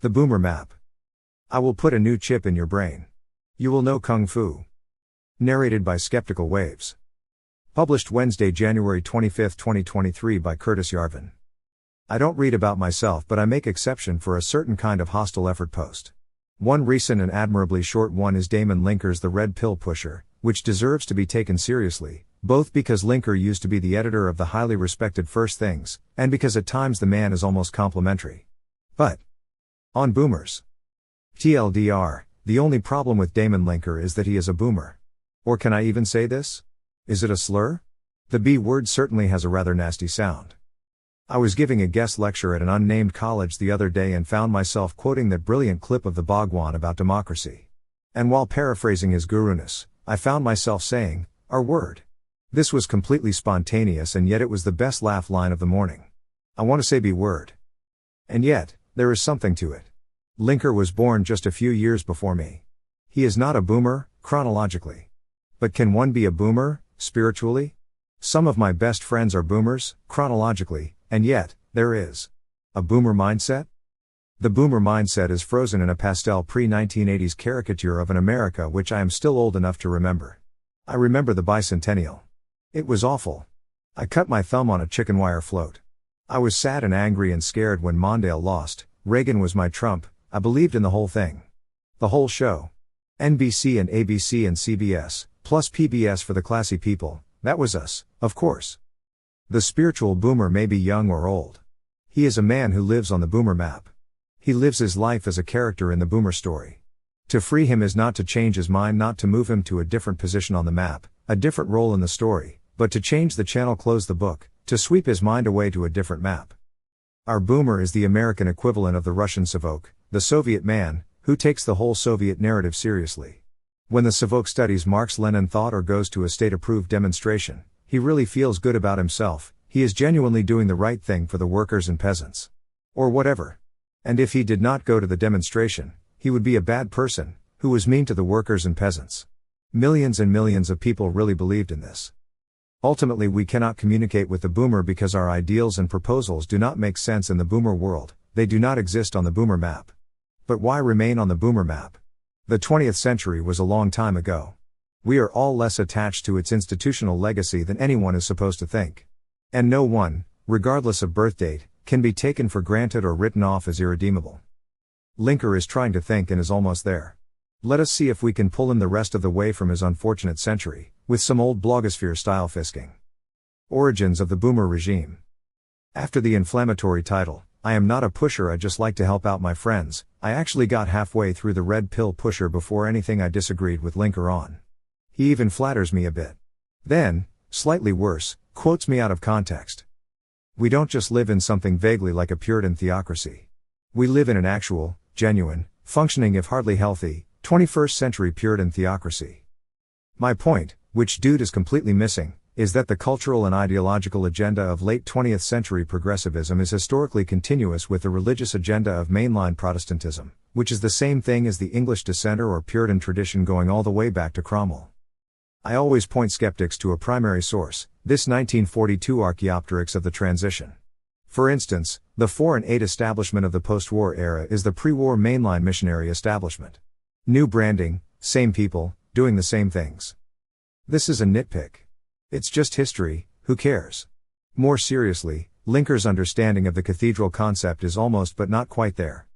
The Boomer Map. I will put a new chip in your brain. You will know Kung Fu. Narrated by Skeptical Waves. Published Wednesday, January 25, 2023 by Curtis Yarvin. I don't read about myself, but I make exception for a certain kind of hostile effort post. One recent and admirably short one is Damon Linker's The Red Pill Pusher, which deserves to be taken seriously, both because Linker used to be the editor of the highly respected First Things, and because at times the man is almost complimentary. But on boomers. TLDR, the only problem with Damon Linker is that he is a boomer. Or can I even say this? Is it a slur? The B word certainly has a rather nasty sound. I was giving a guest lecture at an unnamed college the other day and found myself quoting that brilliant clip of the Bhagwan about democracy. And while paraphrasing his guruness, I found myself saying, "Our word." This was completely spontaneous, and yet it was the best laugh line of the morning. I want to say B word. And yet, there is something to it. Linker was born just a few years before me. He is not a boomer, chronologically. But can one be a boomer, spiritually? Some of my best friends are boomers, chronologically, and yet, there is a boomer mindset? The boomer mindset is frozen in a pastel pre-1980s caricature of an America which I am still old enough to remember. I remember the bicentennial. It was awful. I cut my thumb on a chicken wire float. I was sad and angry and scared when Mondale lost. Reagan was my Trump. I believed in the whole thing. The whole show. NBC and ABC and CBS, plus PBS for the classy people, that was us, of course. The spiritual boomer may be young or old. He is a man who lives on the boomer map. He lives his life as a character in the boomer story. To free him is not to change his mind, not to move him to a different position on the map, a different role in the story, but to change the channel, close the book, to sweep his mind away to a different map. Our boomer is the American equivalent of the Russian Savok, the Soviet man, who takes the whole Soviet narrative seriously. When the Savok studies Marx-Lenin thought or goes to a state-approved demonstration, he really feels good about himself, he is genuinely doing the right thing for the workers and peasants. Or whatever. And if he did not go to the demonstration, he would be a bad person, who was mean to the workers and peasants. Millions and millions of people really believed in this. Ultimately, we cannot communicate with the boomer because our ideals and proposals do not make sense in the boomer world, they do not exist on the boomer map. But why remain on the boomer map? The 20th century was a long time ago. We are all less attached to its institutional legacy than anyone is supposed to think. And no one, regardless of birth date, can be taken for granted or written off as irredeemable. Linker is trying to think and is almost there. Let us see if we can pull him the rest of the way from his unfortunate century, with some old blogosphere-style fisking. Origins of the Boomer Regime. After the inflammatory title, I am not a pusher, I just like to help out my friends, I actually got halfway through The Red Pill Pusher before anything I disagreed with Linker on. He even flatters me a bit. Then, slightly worse, quotes me out of context. We don't just live in something vaguely like a Puritan theocracy. We live in an actual, genuine, functioning if hardly healthy, 21st century Puritan theocracy. My point, which dude is completely missing, is that the cultural and ideological agenda of late 20th century progressivism is historically continuous with the religious agenda of mainline Protestantism, which is the same thing as the English dissenter or Puritan tradition going all the way back to Cromwell. I always point skeptics to a primary source, this 1942 Archaeopteryx of the transition. For instance, the 4 and 8 establishment of the post-war era is the pre-war mainline missionary establishment. New branding, same people, doing the same things. This is a nitpick. It's just history, who cares? More seriously, Linker's understanding of the cathedral concept is almost but not quite there.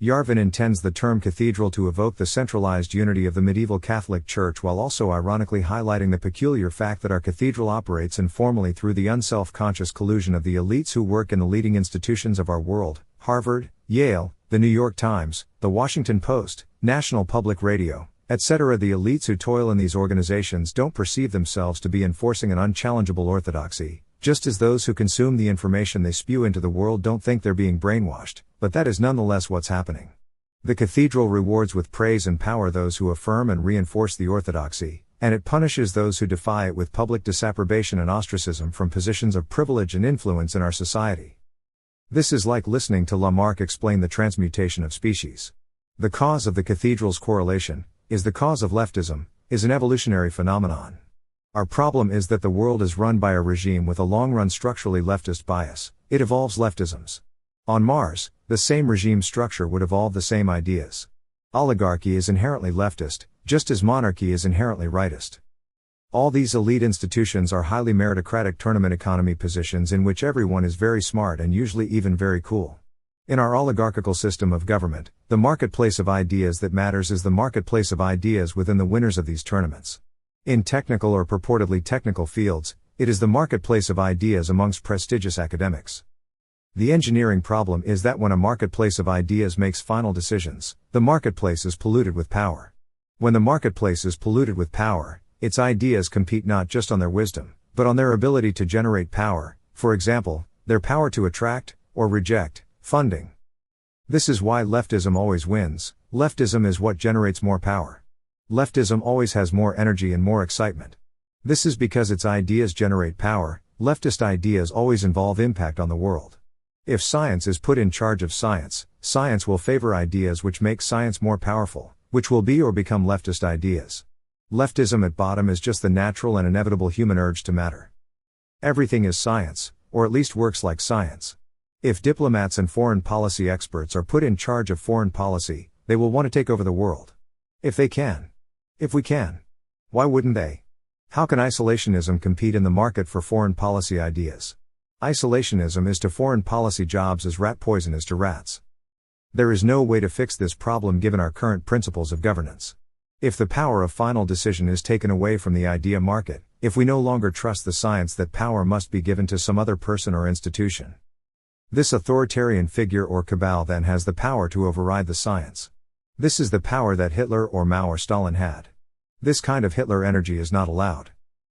Yarvin intends the term cathedral to evoke the centralized unity of the medieval Catholic Church while also ironically highlighting the peculiar fact that our cathedral operates informally through the unself-conscious collusion of the elites who work in the leading institutions of our world, Harvard, Yale, the New York Times, the Washington Post, National Public Radio, etc. The elites who toil in these organizations don't perceive themselves to be enforcing an unchallengeable orthodoxy, just as those who consume the information they spew into the world don't think they're being brainwashed, but that is nonetheless what's happening. The cathedral rewards with praise and power those who affirm and reinforce the orthodoxy, and it punishes those who defy it with public disapprobation and ostracism from positions of privilege and influence in our society. This is like listening to Lamarck explain the transmutation of species. The cause of the cathedral's correlation, is the cause of leftism, is an evolutionary phenomenon. Our problem is that the world is run by a regime with a long-run structurally leftist bias, it evolves leftisms. On Mars, the same regime structure would evolve the same ideas. Oligarchy is inherently leftist, just as monarchy is inherently rightist. All these elite institutions are highly meritocratic tournament economy positions in which everyone is very smart and usually even very cool. In our oligarchical system of government, the marketplace of ideas that matters is the marketplace of ideas within the winners of these tournaments. In technical or purportedly technical fields, it is the marketplace of ideas amongst prestigious academics. The engineering problem is that when a marketplace of ideas makes final decisions, the marketplace is polluted with power. When the marketplace is polluted with power, its ideas compete not just on their wisdom, but on their ability to generate power, for example, their power to attract, or reject, funding. This is why leftism always wins. Leftism is what generates more power. Leftism always has more energy and more excitement. This is because its ideas generate power. Leftist ideas always involve impact on the world. If science is put in charge of science, science will favor ideas which make science more powerful, which will be or become leftist ideas. Leftism at bottom is just the natural and inevitable human urge to matter. Everything is science, or at least works like science. If diplomats and foreign policy experts are put in charge of foreign policy, they will want to take over the world. If they can. If we can. Why wouldn't they? How can isolationism compete in the market for foreign policy ideas? Isolationism is to foreign policy jobs as rat poison is to rats. There is no way to fix this problem given our current principles of governance. If the power of final decision is taken away from the idea market, if we no longer trust the science, that power must be given to some other person or institution. This authoritarian figure or cabal then has the power to override the science. This is the power that Hitler or Mao or Stalin had. This kind of Hitler energy is not allowed.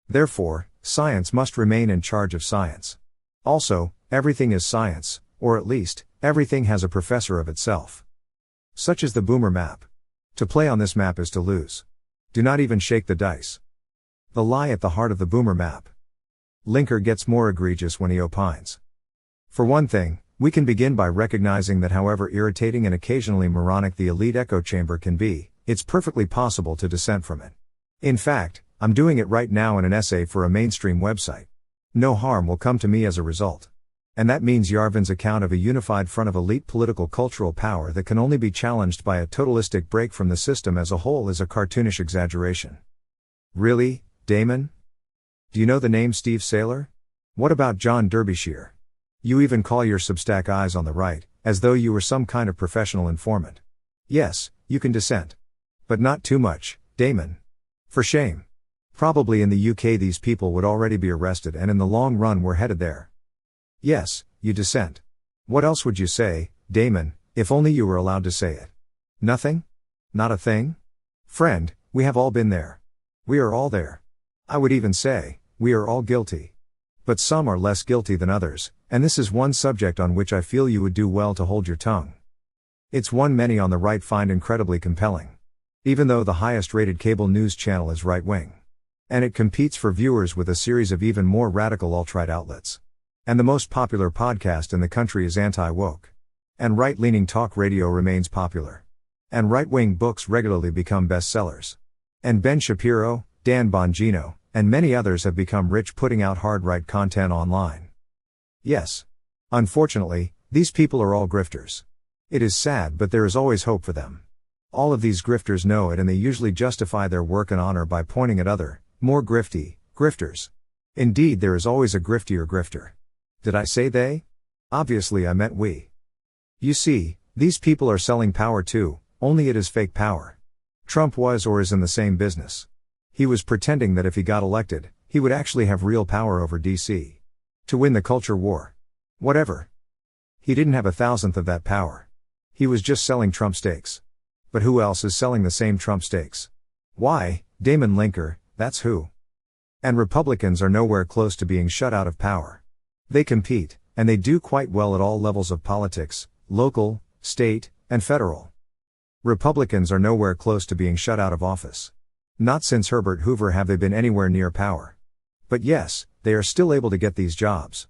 Therefore, science must remain in charge of science. Also, everything is science, or at least, everything has a professor of itself. Such is the boomer map. To play on this map is to lose. Do not even shake the dice. The lie at the heart of the boomer map. Linker gets more egregious when he opines. For one thing, we can begin by recognizing that however irritating and occasionally moronic the elite echo chamber can be, it's perfectly possible to dissent from it. In fact, I'm doing it right now in an essay for a mainstream website. No harm will come to me as a result. And that means Yarvin's account of a unified front of elite political cultural power that can only be challenged by a totalistic break from the system as a whole is a cartoonish exaggeration. Really, Damon? Do you know the name Steve Saylor? What about John Derbyshire? You even call your Substack Eyes on the Right, as though you were some kind of professional informant. Yes, you can dissent. But not too much, Damon. For shame. Probably in the UK these people would already be arrested, and in the long run we're headed there. Yes, you dissent. What else would you say, Damon, if only you were allowed to say it? Nothing? Not a thing? Friend, we have all been there. We are all there. I would even say, we are all guilty. But some are less guilty than others, and this is one subject on which I feel you would do well to hold your tongue. It's one many on the right find incredibly compelling. Even though the highest rated cable news channel is right-wing. And it competes for viewers with a series of even more radical alt-right outlets. And the most popular podcast in the country is anti-woke. And right-leaning talk radio remains popular. And right-wing books regularly become bestsellers. And Ben Shapiro, Dan Bongino, and many others have become rich putting out hard right content online. Yes. Unfortunately, these people are all grifters. It is sad, but there is always hope for them. All of these grifters know it, and they usually justify their work and honor by pointing at other, more grifters. Indeed, there is always a griftier grifter. Did I say they? Obviously I meant we. You see, these people are selling power too, only it is fake power. Trump was or is in the same business. He was pretending that if he got elected, he would actually have real power over DC. To win the culture war. Whatever. He didn't have 1,000th of that power. He was just selling Trump steaks. But who else is selling the same Trump steaks? Why, Damon Linker, that's who. And Republicans are nowhere close to being shut out of power. They compete, and they do quite well at all levels of politics, local, state, and federal. Republicans are nowhere close to being shut out of office. Not since Herbert Hoover have they been anywhere near power. But yes, they are still able to get these jobs.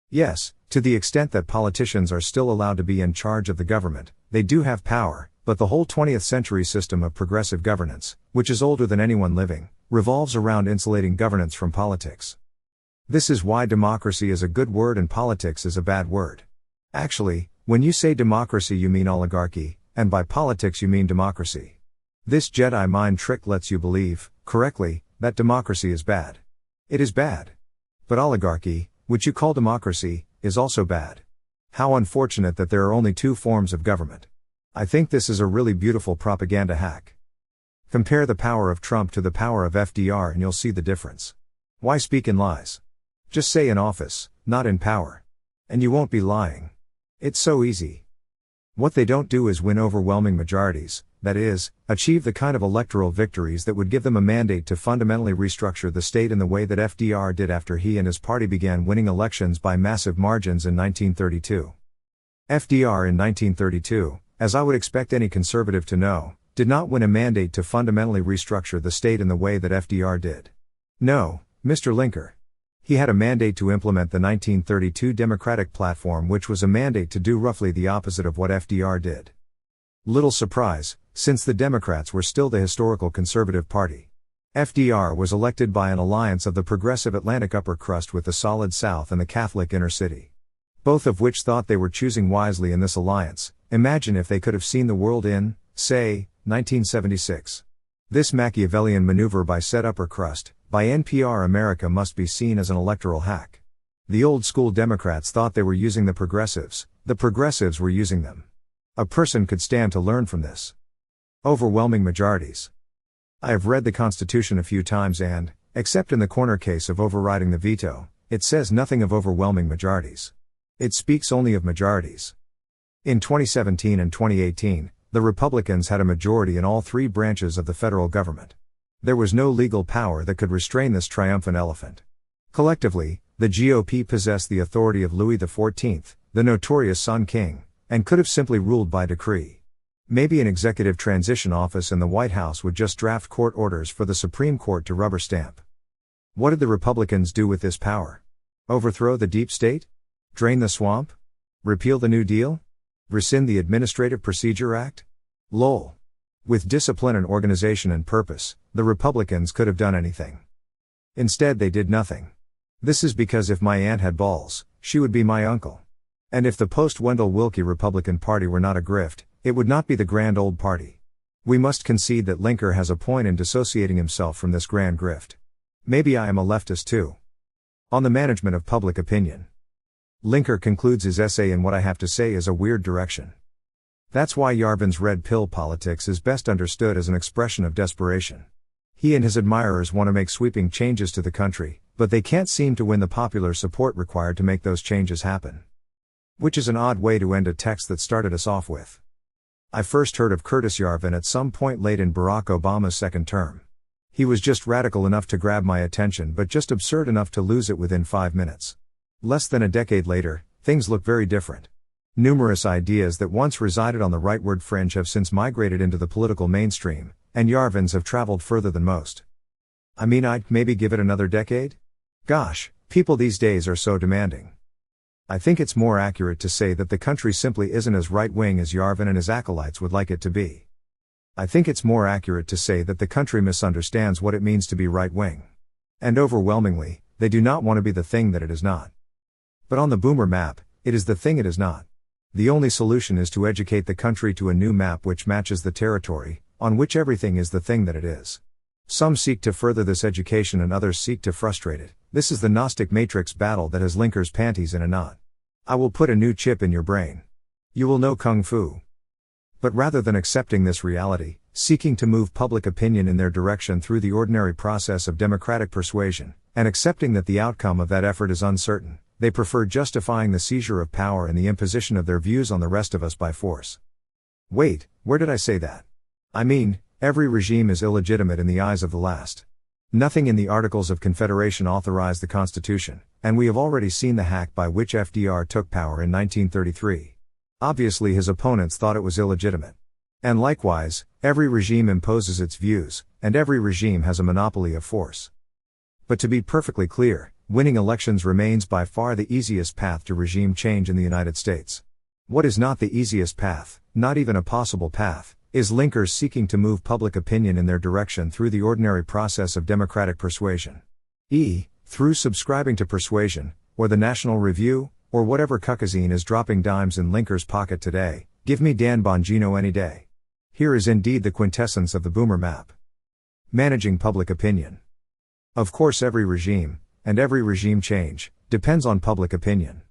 Yes, to the extent that politicians are still allowed to be in charge of the government, they do have power, but the whole 20th century system of progressive governance, which is older than anyone living, revolves around insulating governance from politics. This is why democracy is a good word and politics is a bad word. Actually, When you say democracy you mean oligarchy, and by politics you mean democracy. This Jedi mind trick lets you believe, correctly, that democracy is bad. It is bad. But oligarchy, which you call democracy, is also bad. How unfortunate that there are only two forms of government. I think this is a really beautiful propaganda hack. Compare the power of Trump to the power of FDR and you'll see the difference. Why speak in lies? Just say in office, not in power. And you won't be lying. It's so easy. What they don't do is win overwhelming majorities, that is, achieve the kind of electoral victories that would give them a mandate to fundamentally restructure the state in the way that FDR did after he and his party began winning elections by massive margins in 1932. FDR in 1932, as I would expect any conservative to know, did not win a mandate to fundamentally restructure the state in the way that FDR did. No, Mr. Linker. He had a mandate to implement the 1932 Democratic Platform, which was a mandate to do roughly the opposite of what FDR did. Little surprise, since the Democrats were still the historical conservative party. FDR was elected by an alliance of the progressive Atlantic upper crust with the solid South and the Catholic inner city. Both of which thought they were choosing wisely in this alliance. Imagine if they could have seen the world in, say, 1976. This Machiavellian maneuver by said upper crust, by NPR America, must be seen as an electoral hack. The old school Democrats thought they were using the progressives were using them. A person could stand to learn from this. Overwhelming majorities. I have read the Constitution a few times and, except in the corner case of overriding the veto, it says nothing of overwhelming majorities. It speaks only of majorities. In 2017 and 2018, the Republicans had a majority in all three branches of the federal government. There was no legal power that could restrain this triumphant elephant. Collectively, the GOP possessed the authority of Louis XIV, the notorious Sun King, and could have simply ruled by decree. Maybe an executive transition office in the White House would just draft court orders for the Supreme Court to rubber stamp. What did the Republicans do with this power? Overthrow the deep state? Drain the swamp? Repeal the New Deal? Rescind the Administrative Procedure Act? Lol. With discipline and organization and purpose, the Republicans could have done anything. Instead they did nothing. This is because if my aunt had balls, she would be my uncle. And if the post-Wendell Willkie Republican Party were not a grift, it would not be the grand old party. We must concede that Linker has a point in dissociating himself from this grand grift. Maybe I am a leftist too. On the management of public opinion. Linker concludes his essay in what I have to say is a weird direction. That's why Yarvin's red pill politics is best understood as an expression of desperation. He and his admirers want to make sweeping changes to the country, but they can't seem to win the popular support required to make those changes happen. Which is an odd way to end a text that started us off with. I first heard of Curtis Yarvin at some point late in Barack Obama's second term. He was just radical enough to grab my attention but just absurd enough to lose it within 5 minutes. Less than a decade later, things look very different. Numerous ideas that once resided on the rightward fringe have since migrated into the political mainstream, and Yarvin's have traveled further than most. I mean, I'd maybe give it another decade? Gosh, people these days are so demanding. I think it's more accurate to say that the country simply isn't as right-wing as Yarvin and his acolytes would like it to be. I think it's more accurate to say that the country misunderstands what it means to be right-wing. And overwhelmingly, they do not want to be the thing that it is not. But on the boomer map, it is the thing it is not. The only solution is to educate the country to a new map which matches the territory, on which everything is the thing that it is. Some seek to further this education and others seek to frustrate it. This is the Gnostic Matrix battle that has Linker's panties in a knot. I will put a new chip in your brain. You will know Kung Fu. But rather than accepting this reality, seeking to move public opinion in their direction through the ordinary process of democratic persuasion, and accepting that the outcome of that effort is uncertain, they prefer justifying the seizure of power and the imposition of their views on the rest of us by force. Wait, where did I say that? I mean, every regime is illegitimate in the eyes of the last. Nothing in the Articles of Confederation authorize the Constitution, and we have already seen the hack by which FDR took power in 1933. Obviously his opponents thought it was illegitimate. And likewise, every regime imposes its views, and every regime has a monopoly of force. But to be perfectly clear, winning elections remains by far the easiest path to regime change in the United States. What is not the easiest path, not even a possible path, is Linkers seeking to move public opinion in their direction through the ordinary process of democratic persuasion. Through subscribing to Persuasion, or the National Review, or whatever cuckazine is dropping dimes in Linker's pocket today, give me Dan Bongino any day. Here is indeed the quintessence of the boomer map. Managing public opinion. Of course every regime, and every regime change, depends on public opinion.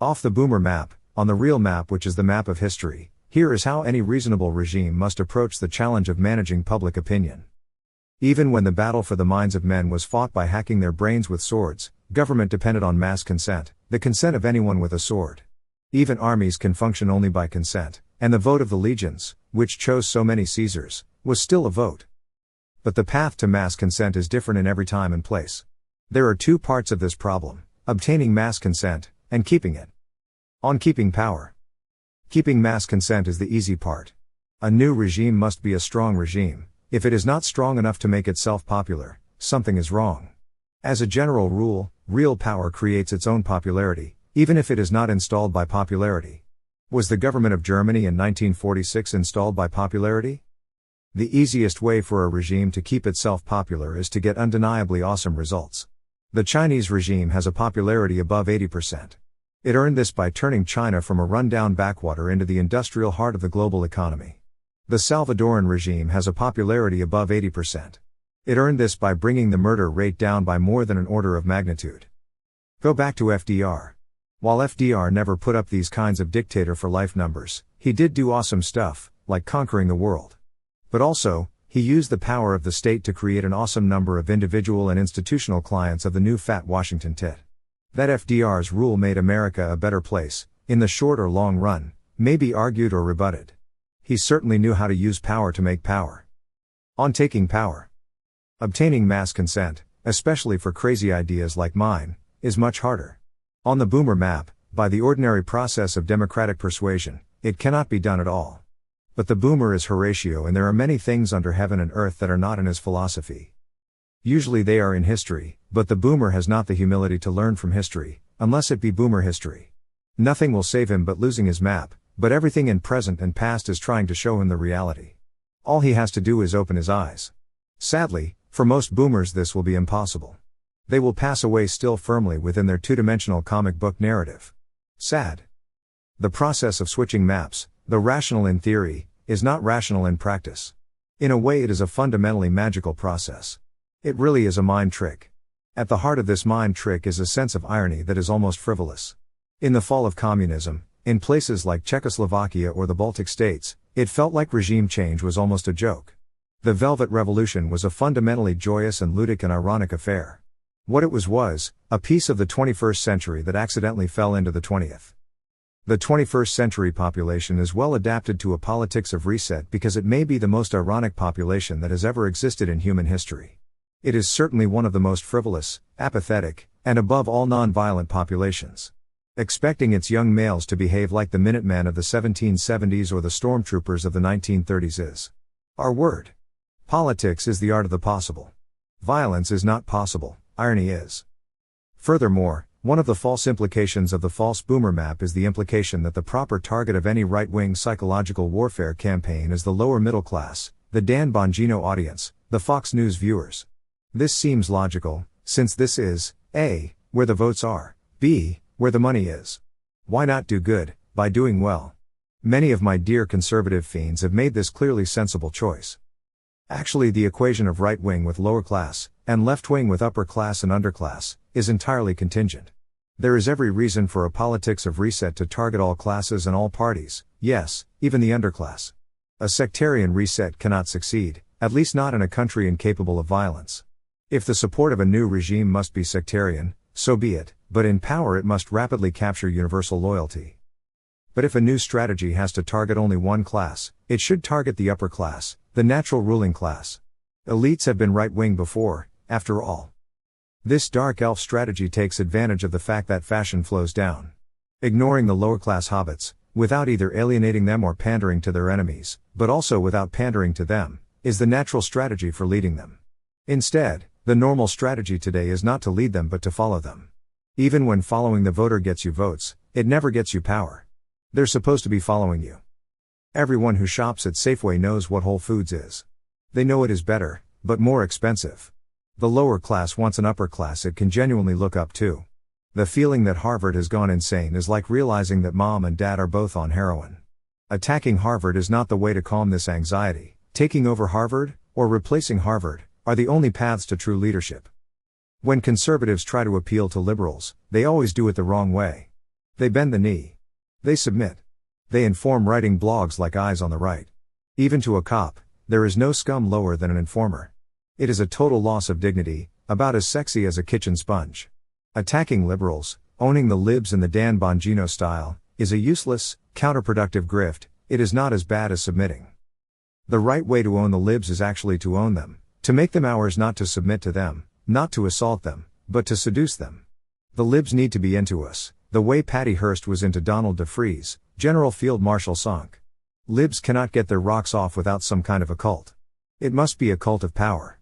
Off the boomer map, on the real map which is the map of history, here is how any reasonable regime must approach the challenge of managing public opinion. Even when the battle for the minds of men was fought by hacking their brains with swords, government depended on mass consent, the consent of anyone with a sword. Even armies can function only by consent, and the vote of the legions, which chose so many Caesars, was still a vote. But the path to mass consent is different in every time and place. There are two parts of this problem: obtaining mass consent, and keeping it. On keeping power. Keeping mass consent is the easy part. A new regime must be a strong regime. If it is not strong enough to make itself popular, something is wrong. As a general rule, real power creates its own popularity, even if it is not installed by popularity. Was the government of Germany in 1946 installed by popularity? The easiest way for a regime to keep itself popular is to get undeniably awesome results. The Chinese regime has a popularity above 80%. It earned this by turning China from a rundown backwater into the industrial heart of the global economy. The Salvadoran regime has a popularity above 80%. It earned this by bringing the murder rate down by more than an order of magnitude. Go back to FDR. While FDR never put up these kinds of dictator-for-life numbers, he did do awesome stuff, like conquering the world. But also, he used the power of the state to create an awesome number of individual and institutional clients of the new fat Washington tit. That FDR's rule made America a better place, in the short or long run, may be argued or rebutted. He certainly knew how to use power to make power. On taking power. Obtaining mass consent, especially for crazy ideas like mine, is much harder. On the boomer map, by the ordinary process of democratic persuasion, it cannot be done at all. But the boomer is Horatio, and there are many things under heaven and earth that are not in his philosophy. Usually they are in history, but the boomer has not the humility to learn from history, unless it be boomer history. Nothing will save him but losing his map, but everything in present and past is trying to show him the reality. All he has to do is open his eyes. Sadly, for most boomers this will be impossible. They will pass away still firmly within their two-dimensional comic book narrative. Sad. The process of switching maps, though rational in theory, is not rational in practice. In a way it is a fundamentally magical process. It really is a mind trick. At the heart of this mind trick is a sense of irony that is almost frivolous. In the fall of communism, in places like Czechoslovakia or the Baltic states, it felt like regime change was almost a joke. The Velvet Revolution was a fundamentally joyous and ludic and ironic affair. What it was, a piece of the 21st century that accidentally fell into the 20th. The 21st century population is well adapted to a politics of reset because it may be the most ironic population that has ever existed in human history. It is certainly one of the most frivolous, apathetic, and above all non-violent populations. Expecting its young males to behave like the Minutemen of the 1770s or the stormtroopers of the 1930s is our word. Politics is the art of the possible. Violence is not possible, irony is. Furthermore, one of the false implications of the false boomer map is the implication that the proper target of any right-wing psychological warfare campaign is the lower middle class, the Dan Bongino audience, the Fox News viewers. This seems logical, since this is, A, where the votes are, B, where the money is. Why not do good, by doing well? Many of my dear conservative fiends have made this clearly sensible choice. Actually, the equation of right wing with lower class, and left wing with upper class and underclass, is entirely contingent. There is every reason for a politics of reset to target all classes and all parties, yes, even the underclass. A sectarian reset cannot succeed, at least not in a country incapable of violence. If the support of a new regime must be sectarian, so be it, but in power it must rapidly capture universal loyalty. But if a new strategy has to target only one class, it should target the upper class, the natural ruling class. Elites have been right-wing before, after all. This dark elf strategy takes advantage of the fact that fashion flows down. Ignoring the lower-class hobbits, without either alienating them or pandering to their enemies, but also without pandering to them, is the natural strategy for leading them. Instead, the normal strategy today is not to lead them but to follow them. Even when following the voter gets you votes, it never gets you power. They're supposed to be following you. Everyone who shops at Safeway knows what Whole Foods is. They know it is better, but more expensive. The lower class wants an upper class it can genuinely look up to. The feeling that Harvard has gone insane is like realizing that mom and dad are both on heroin. Attacking Harvard is not the way to calm this anxiety. Taking over Harvard, or replacing Harvard, are the only paths to true leadership. When conservatives try to appeal to liberals, they always do it the wrong way. They bend the knee. They submit. They inform, writing blogs like Eyes on the Right. Even to a cop, there is no scum lower than an informer. It is a total loss of dignity, about as sexy as a kitchen sponge. Attacking liberals, owning the libs in the Dan Bongino style, is a useless, counterproductive grift. It is not as bad as submitting. The right way to own the libs is actually to own them, to make them ours, not to submit to them, not to assault them, but to seduce them. The libs need to be into us, the way Patty Hearst was into Donald DeFreeze, General Field Marshal Sonk. Libs cannot get their rocks off without some kind of a cult. It must be a cult of power.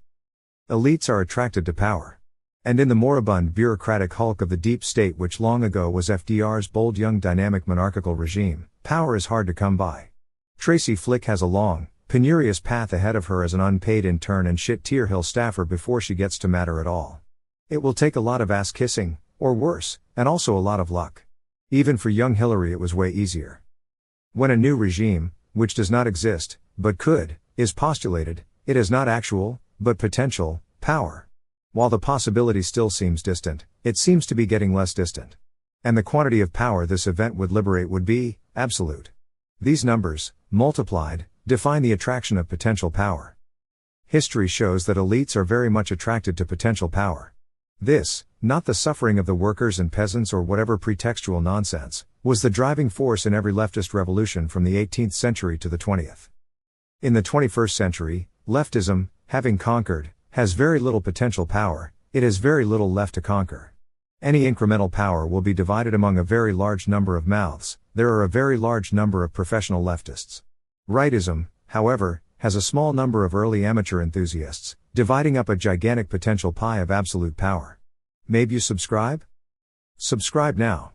Elites are attracted to power. And in the moribund bureaucratic hulk of the deep state, which long ago was FDR's bold young dynamic monarchical regime, power is hard to come by. Tracy Flick has a long, penurious path ahead of her as an unpaid intern and shit Tier Hill staffer before she gets to matter at all. It will take a lot of ass kissing, or worse, and also a lot of luck. Even for young Hillary it was way easier. When a new regime, which does not exist, but could, is postulated, it has not actual, but potential, power. While the possibility still seems distant, it seems to be getting less distant. And the quantity of power this event would liberate would be absolute. These numbers, multiplied, define the attraction of potential power. History shows that elites are very much attracted to potential power. This, not the suffering of the workers and peasants or whatever pretextual nonsense, was the driving force in every leftist revolution from the 18th century to the 20th. In the 21st century, leftism, having conquered, has very little potential power. It has very little left to conquer. Any incremental power will be divided among a very large number of mouths. There are a very large number of professional leftists. Rightism, however, has a small number of early amateur enthusiasts, dividing up a gigantic potential pie of absolute power. Maybe you subscribe? Subscribe now.